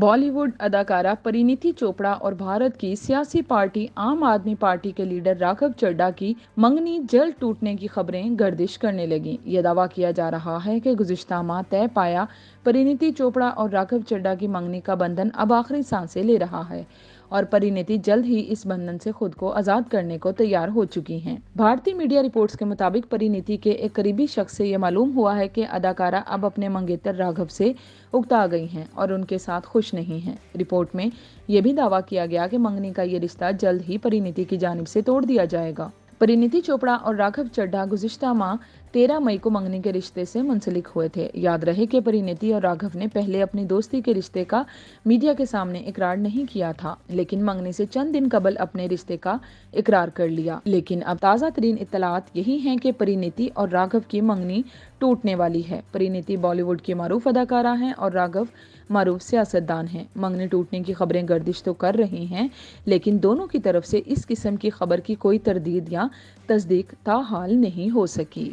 बॉलीवुड अदाकारा परिणीति चोपड़ा और भारत की सियासी पार्टी आम आदमी पार्टी के लीडर राघव चड्ढा की मंगनी जल्द टूटने की खबरें गर्दिश करने लगी। ये दावा किया जा रहा है कि गुज़िश्ता माह तय पाया परिणीति चोपड़ा और राघव चड्ढा की मंगनी का बंधन अब आखिरी सांसें ले रहा है और परिणीति जल्द ही इस बंधन से खुद को आजाद करने को तैयार हो चुकी हैं। भारतीय मीडिया रिपोर्ट्स के मुताबिक परिणीति के एक करीबी शख्स से यह मालूम हुआ है कि अदाकारा अब अपने मंगेतर राघव से उकता गई हैं और उनके साथ खुश नहीं हैं। रिपोर्ट में यह भी दावा किया गया कि मंगनी का ये रिश्ता जल्द ही परिणीति की जानिब से तोड़ दिया जाएगा। परिणीति चोपड़ा और राघव चड्ढा गुज़िश्ता माह 13 मई को मंगनी के रिश्ते से मुंसलिक हुए थे। याद रहे कि परिणीति और राघव ने पहले अपनी दोस्ती के रिश्ते का मीडिया के सामने इकरार नहीं किया था, लेकिन मंगनी से चंद दिन कबल अपने रिश्ते का इकरार कर लिया। लेकिन अब ताज़ा तरीन इत्तलात यही हैं कि परिणीति और राघव की मंगनी टूटने वाली है। परिणीति बॉलीवुड की मारूफ अदाकारा हैं और राघव मारूफ सियासतदान हैं। मंगनी टूटने की खबरें गर्दिश तो कर रही हैं, लेकिन दोनों की तरफ से इस किस्म की खबर की कोई तरदीद या तस्दीक ताहाल नहीं हो सकी।